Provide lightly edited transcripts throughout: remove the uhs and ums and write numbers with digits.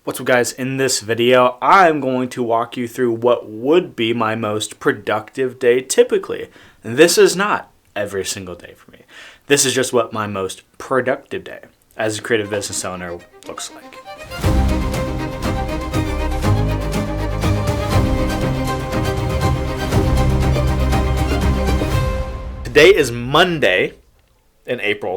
What's up, guys? In this video, I'm going to walk you through what would be my most productive day typically. And this is not every single day for me. This is just what my most productive day as a creative business owner looks like. Today is Monday.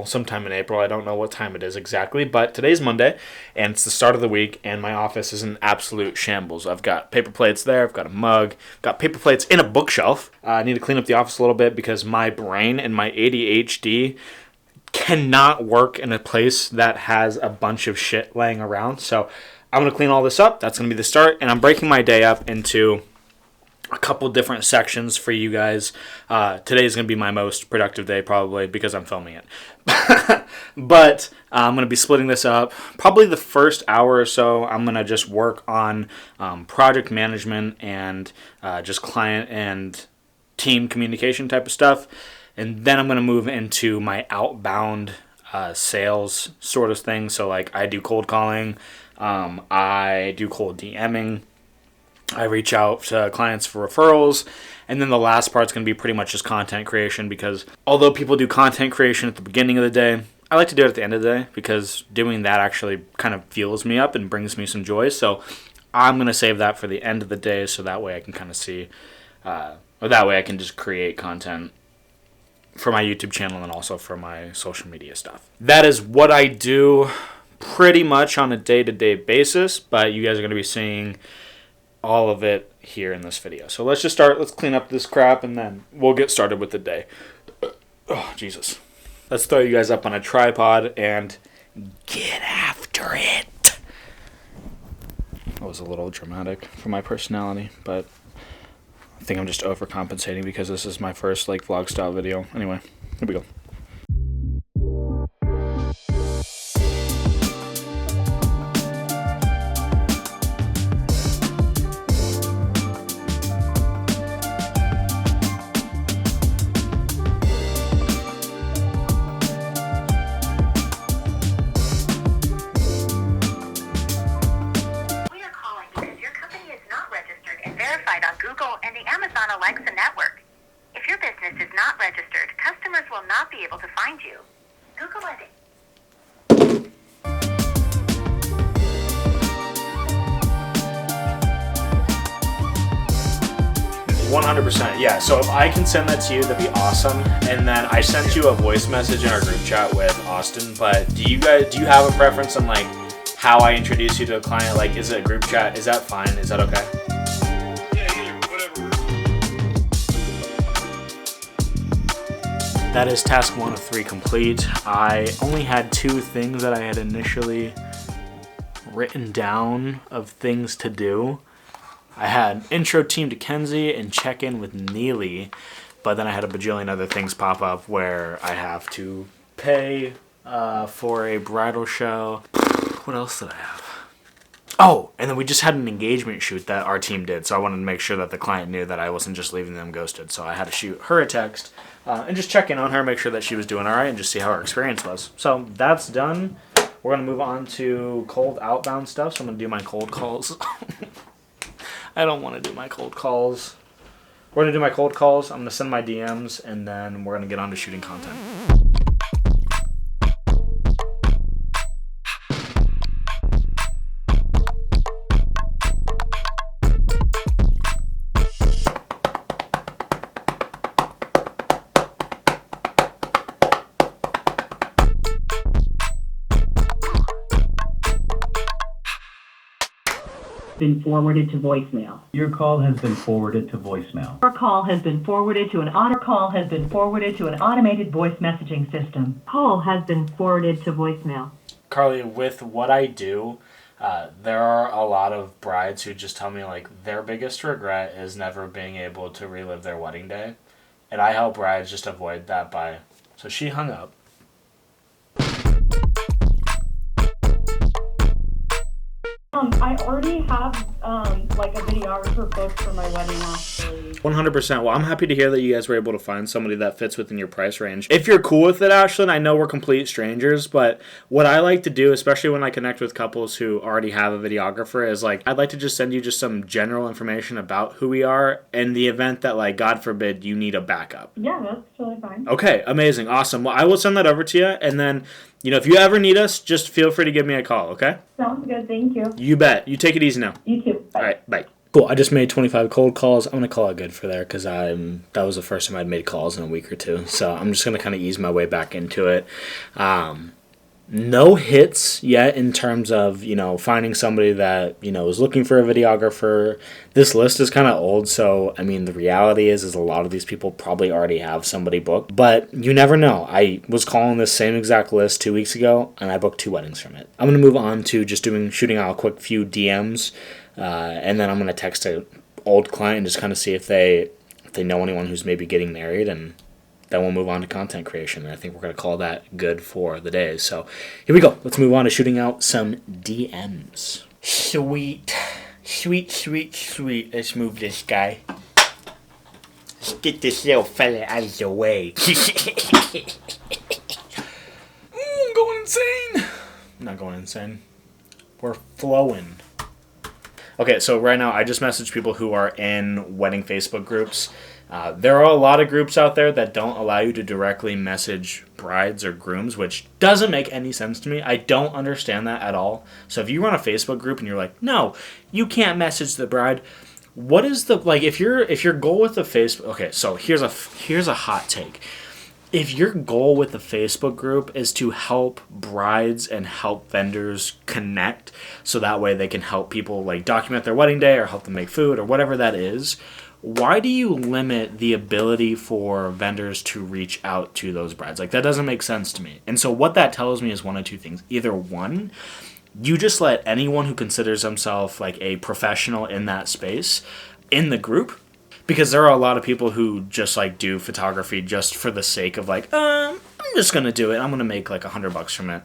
Sometime in April. I don't know what time it is exactly, but today's Monday, and it's the start of the week, and my office is an absolute shambles. I've got paper plates there, I've got a mug, got paper plates in a bookshelf. I need to clean up the office a little bit because my brain and my ADHD cannot work in a place that has a bunch of shit laying around. So I'm going to clean all this up. That's going to be the start, and I'm breaking my day up into a couple different sections for you guys. Today is going to be my most productive day probably because I'm filming it. But I'm going to be splitting this up. Probably the first hour or so, I'm going to just work on project management and just client and team communication type of stuff. And then I'm going to move into my outbound sales sort of thing. So like I do cold calling, I do cold DMing, I reach out to clients for referrals, and then the last part's going to be pretty much just content creation because although people do content creation at the beginning of the day, I like to do it at the end of the day because doing that actually kind of fuels me up and brings me some joy. So I'm going to save that for the end of the day so that way I can kind of see, or that way I can just create content for my YouTube channel and also for my social media stuff. That is what I do pretty much on a day-to-day basis, but you guys are going to be seeing all of it here in this video. So let's just start. Let's clean up this crap and then we'll get started with the day. Oh, Jesus. Let's throw you guys up on a tripod and get after it. That was a little dramatic for my personality, but I think I'm just overcompensating because this is my first vlog style video. Anyway, here we go. On Google and the Amazon Alexa network. If your business is not registered, customers will not be able to find you. Google it. 100%, yeah. So if I can send that to you, that'd be awesome. And then I sent you a voice message in our group chat with Austin. But do you have a preference on how I introduce you to a client? Is it a group chat? Is that fine? Is that okay? That is task 1 of 3 complete. I only had 2 things that I had initially written down of things to do. I had intro team to Kenzie and check in with Neely, but then I had a bajillion other things pop up where I have to pay for a bridal show. What else did I have? Oh, and then we just had an engagement shoot that our team did, so I wanted to make sure that the client knew that I wasn't just leaving them ghosted. So I had to shoot her a text and just check in on her, make sure that she was doing all right, and just see how her experience was. So that's done. We're going to move on to cold outbound stuff, so I'm going to do my cold calls. I don't want to do my cold calls. We're going to do my cold calls. I'm going to send my DMs, and then we're going to get on to shooting content. Been forwarded to voicemail. Your call has been forwarded to voicemail. Your call has been forwarded to an automated voice messaging system. Call has been forwarded to voicemail. Carly, with what I do, there are a lot of brides who just tell me their biggest regret is never being able to relive their wedding day. And I help brides just avoid that by... So she hung up. I already have like a videographer booked for my wedding, actually. 100%. Well, I'm happy to hear that you guys were able to find somebody that fits within your price range. If you're cool with it, Ashlyn, I know we're complete strangers, but what I like to do, especially when I connect with couples who already have a videographer, is like, I'd like to just send you just some general information about who we are in the event that, like, God forbid, you need a backup. Yeah, that's totally fine. Okay, amazing, awesome. Well, I will send that over to you, and then, you know, if you ever need us, just feel free to give me a call, okay? Sounds good, thank you. You bet. You take it easy now. You too. Bye. All right, bye. Cool. I just made 25 cold calls. I'm gonna call it good for there because that was the first time I'd made calls in a week or two. So I'm just gonna kind of ease my way back into it. No hits yet in terms of, you know, finding somebody that, you know, is looking for a videographer. This list is kind of old, so I mean the reality is a lot of these people probably already have somebody booked, but you never know. I was calling this same exact list 2 weeks ago and I booked 2 weddings from it. I'm gonna move on to just shooting out a quick few DMs, and then I'm gonna text an old client and just kind of see if they know anyone who's maybe getting married, and then we'll move on to content creation. And I think we're going to call that good for the day. So here we go. Let's move on to shooting out some DMs. Sweet. Sweet, sweet, sweet. Let's move this guy. Let's get this little fella out of the way. I'm going insane. I'm not going insane. We're flowing. Okay, so right now I just messaged people who are in wedding Facebook groups. There are a lot of groups out there that don't allow you to directly message brides or grooms, which doesn't make any sense to me. I don't understand that at all. So if you run a Facebook group and you're like, no, you can't message the bride, what is the, like, if your goal with the Facebook, okay, so here's a hot take. If your goal with the Facebook group is to help brides and help vendors connect so that way they can help people like document their wedding day or help them make food or whatever that is, why do you limit the ability for vendors to reach out to those brides? Like, that doesn't make sense to me. And so what that tells me is one of two things. Either one, you just let anyone who considers themselves like a professional in that space in the group, because there are a lot of people who just like do photography just for the sake of like, I'm just going to do it. I'm going to make like $100 from it.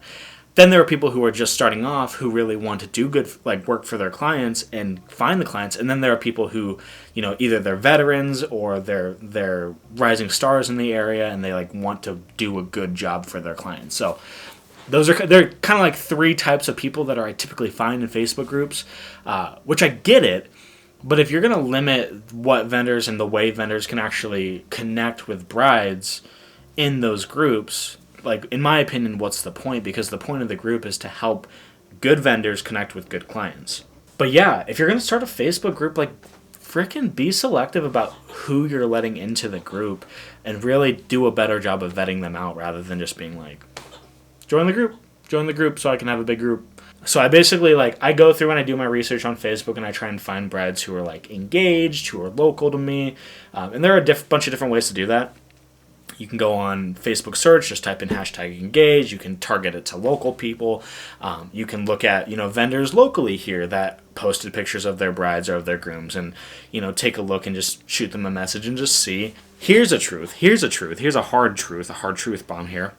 Then there are people who are just starting off who really want to do good, like work for their clients and find the clients. And then there are people who, you know, either they're veterans or they're rising stars in the area and they like want to do a good job for their clients. So they're kind of like 3 types of people that I typically find in Facebook groups, which I get it. But if you're going to limit what vendors and the way vendors can actually connect with brides in those groups, like, in my opinion, what's the point? Because the point of the group is to help good vendors connect with good clients. But yeah, if you're going to start a Facebook group, like, frickin' be selective about who you're letting into the group and really do a better job of vetting them out rather than just being like, join the group so I can have a big group. So I basically, like, I go through and I do my research on Facebook and I try and find brides who are, like, engaged, who are local to me. And there are a bunch of different ways to do that. You can go on Facebook search, just type in hashtag engage. You can target it to local people. You can look at, you know, vendors locally here that posted pictures of their brides or of their grooms and, you know, take a look and just shoot them a message and just see. Here's a truth. Here's a hard truth bomb here.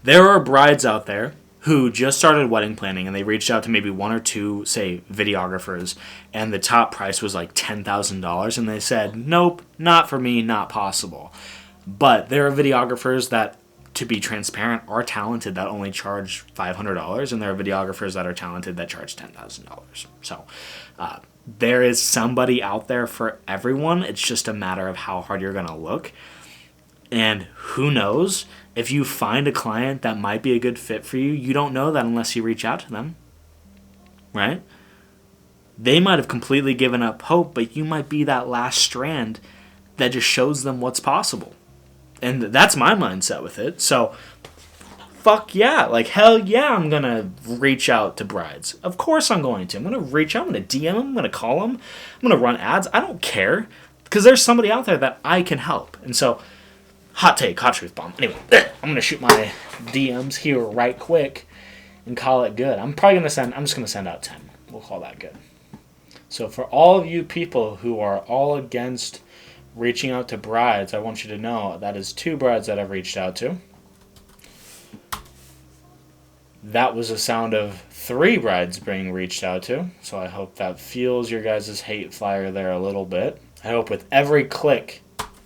There are brides out there who just started wedding planning and they reached out to maybe 1 or 2, say, videographers, and the top price was like $10,000, and they said, nope, not for me, not possible. But there are videographers that, to be transparent, are talented that only charge $500, and there are videographers that are talented that charge $10,000. So there is somebody out there for everyone. It's just a matter of how hard you're going to look. And who knows, if you find a client that might be a good fit for you, you don't know that unless you reach out to them, right? They might have completely given up hope, but you might be that last strand that just shows them what's possible. And that's my mindset with it. So, fuck yeah. Like, hell yeah, I'm going to reach out to brides. Of course I'm going to. I'm going to reach out. I'm going to DM them. I'm going to call them. I'm going to run ads. I don't care. Because there's somebody out there that I can help. And so, hot take, hot truth bomb. Anyway, I'm going to shoot my DMs here right quick and call it good. I'm just going to send out 10. We'll call that good. So, for all of you people who are all against reaching out to brides, I want you to know that is 2 brides that I've reached out to. That was a sound of 3 brides being reached out to, so I hope that fuels your guys' hate fire there a little bit. I hope with every click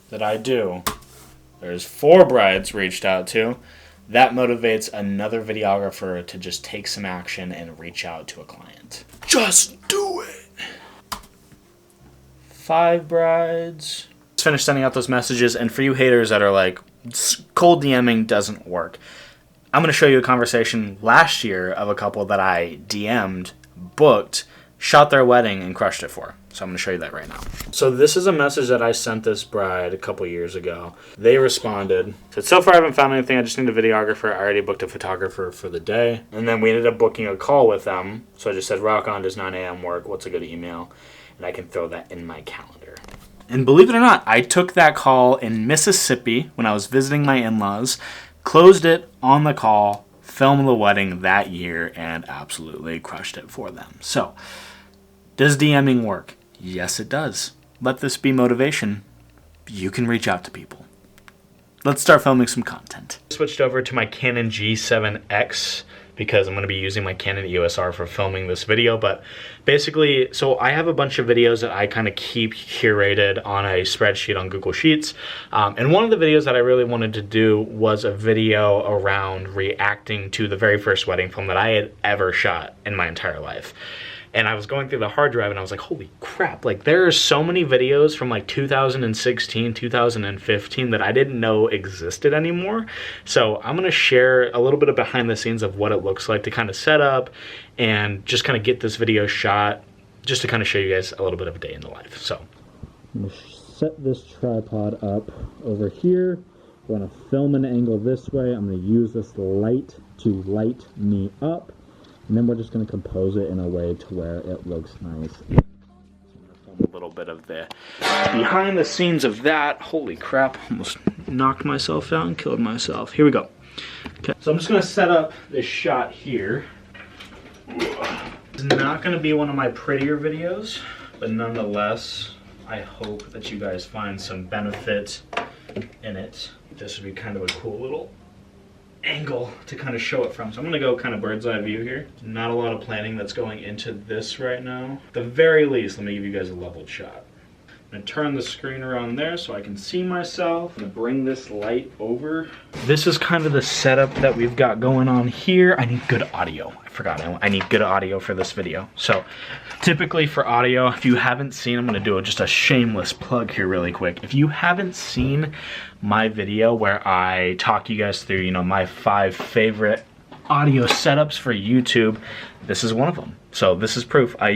that I do, there's 4 brides reached out to. That motivates another videographer to just take some action and reach out to a client. Just do it! 5 brides. Just finished sending out those messages, and for you haters that are like, cold DMing doesn't work, I'm going to show you a conversation last year of a couple that I DM'd, booked, shot their wedding, and crushed it for. So I'm going to show you that right now. So this is a message that I sent this bride a couple years ago. They responded, said, so far I haven't found anything. I just need a videographer. I already booked a photographer for the day. And then we ended up booking a call with them. So I just said, rock on, does 9 a.m. work? What's a good email? And I can throw that in my calendar. And believe it or not, I took that call in Mississippi when I was visiting my in-laws, closed it on the call, filmed the wedding that year, and absolutely crushed it for them. So, does DMing work? Yes, it does. Let this be motivation. You can reach out to people. Let's start filming some content. Switched over to my Canon G7X because I'm going to be using my Canon EOS R for filming this video. But basically, so I have a bunch of videos that I kind of keep curated on a spreadsheet on Google Sheets. And one of the videos that I really wanted to do was a video around reacting to the very first wedding film that I had ever shot in my entire life. And I was going through the hard drive and I was like, holy crap, like there are so many videos from like 2016, 2015 that I didn't know existed anymore. So I'm going to share a little bit of behind the scenes of what it looks like to kind of set up and just kind of get this video shot, just to kind of show you guys a little bit of a day in the life. So I'm going to set this tripod up over here. I want to film an angle this way. I'm going to use this light to light me up. And then we're just going to compose it in a way to where it looks nice. A little bit of the behind the scenes of that. Holy crap, almost knocked myself out and killed myself. Here we go. Okay, so I'm just going to set up this shot here. It's not going to be one of my prettier videos, but nonetheless, I hope that you guys find some benefit in it. This would be kind of a cool little angle to kind of show it from. So I'm going to go kind of bird's eye view here. Not a lot of planning that's going into this right now. At the very least, let me give you guys a leveled shot. I'm going to turn the screen around there so I can see myself. I'm going to bring this light over. This is kind of the setup that we've got going on here. I need good audio. I forgot. I need good audio for this video. So typically for audio, if you haven't seen, I'm going to do just a shameless plug here really quick. If you haven't seen my video where I talk you guys through, you know, my 5 favorite audio setups for YouTube, this is one of them. So this is proof. I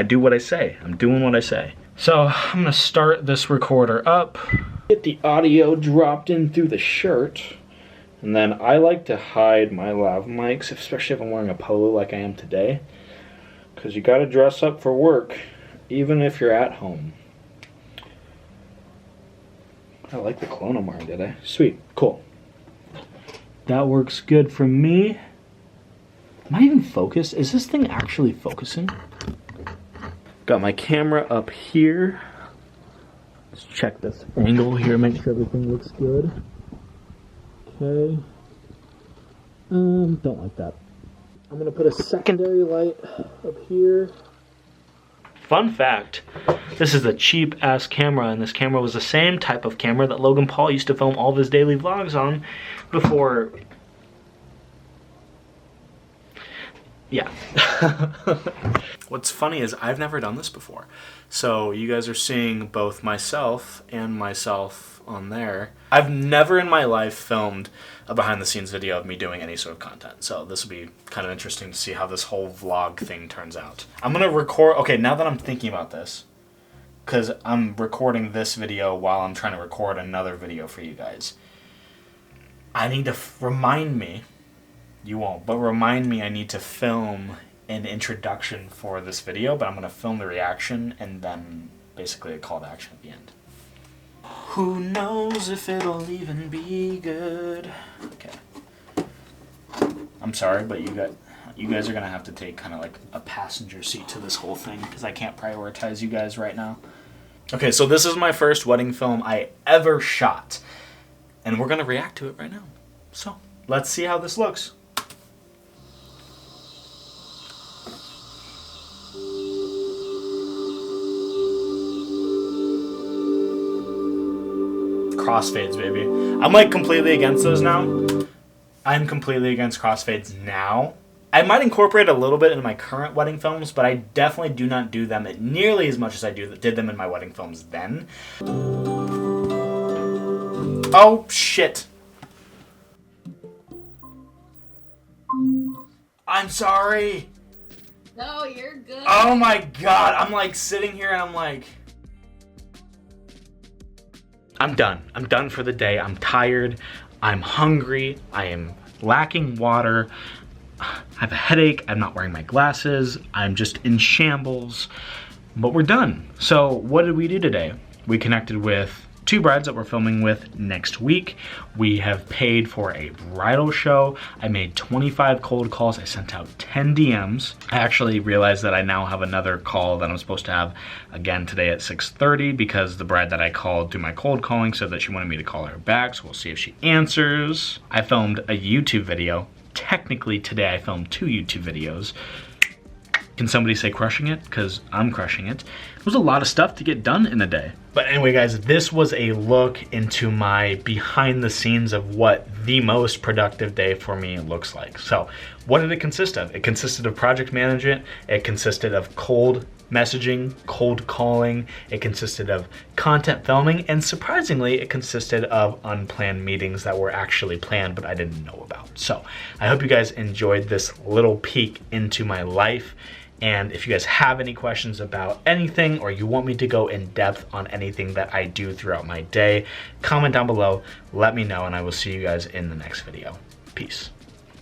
do what I say. I'm doing what I say. So I'm gonna start this recorder up, get the audio dropped in through the shirt, and then I like to hide my lav mics, especially if I'm wearing a polo like I am today, because you gotta dress up for work, even if you're at home. I like the clone I'm wearing today. Sweet, cool. That works good for me. Am I even focused? Is this thing actually focusing? Got my camera up here. Let's check this angle here, make sure everything looks good. Okay. Don't like that. I'm gonna put a secondary light up here. Fun fact, this is a cheap ass camera, and this camera was the same type of camera that Logan Paul used to film all of his daily vlogs on before. Yeah. What's funny is I've never done this before. So you guys are seeing both myself and myself on there. I've never in my life filmed a behind the scenes video of me doing any sort of content. So this will be kind of interesting to see how this whole vlog thing turns out. I'm going to record, okay, now that I'm thinking about this, because I'm recording this video while I'm trying to record another video for you guys. I need to remind me, you won't, but remind me I need to film an introduction for this video, but I'm going to film the reaction and then basically a call to action at the end. Who knows if it'll even be good? Okay. I'm sorry, but you guys are going to have to take kind of like a passenger seat to this whole thing because I can't prioritize you guys right now. Okay, so this is my first wedding film I ever shot, and we're going to react to it right now. So let's see how this looks. crossfades, baby. I'm like completely against those now. I'm completely against crossfades now. I might incorporate a little bit into my current wedding films, but I definitely do not do them nearly as much as I did them in my wedding films then. Oh, shit. I'm sorry. No, you're good. Oh my god, I'm like sitting here and I'm like... I'm done. I'm done for the day. I'm tired. I'm hungry. I am lacking water. I have a headache. I'm not wearing my glasses. I'm just in shambles. But we're done. So what did we do today? We connected with 2 brides that we're filming with next week. We have paid for a bridal show. I made 25 cold calls. I sent out 10 DMs. I actually realized that I now have another call that I'm supposed to have again today at 6:30 because the bride that I called through my cold calling said that she wanted me to call her back, so we'll see if she answers. I filmed a YouTube video. Technically today I filmed 2 YouTube videos. Can somebody say crushing it? Because I'm crushing it. It was a lot of stuff to get done in a day. But anyway, guys, this was a look into my behind the scenes of what the most productive day for me looks like. So what did it consist of? It consisted of project management. It consisted of cold messaging, cold calling. It consisted of content filming. And surprisingly, it consisted of unplanned meetings that were actually planned, but I didn't know about. So I hope you guys enjoyed this little peek into my life. And if you guys have any questions about anything or you want me to go in depth on anything that I do throughout my day, comment down below, let me know, and I will see you guys in the next video. Peace.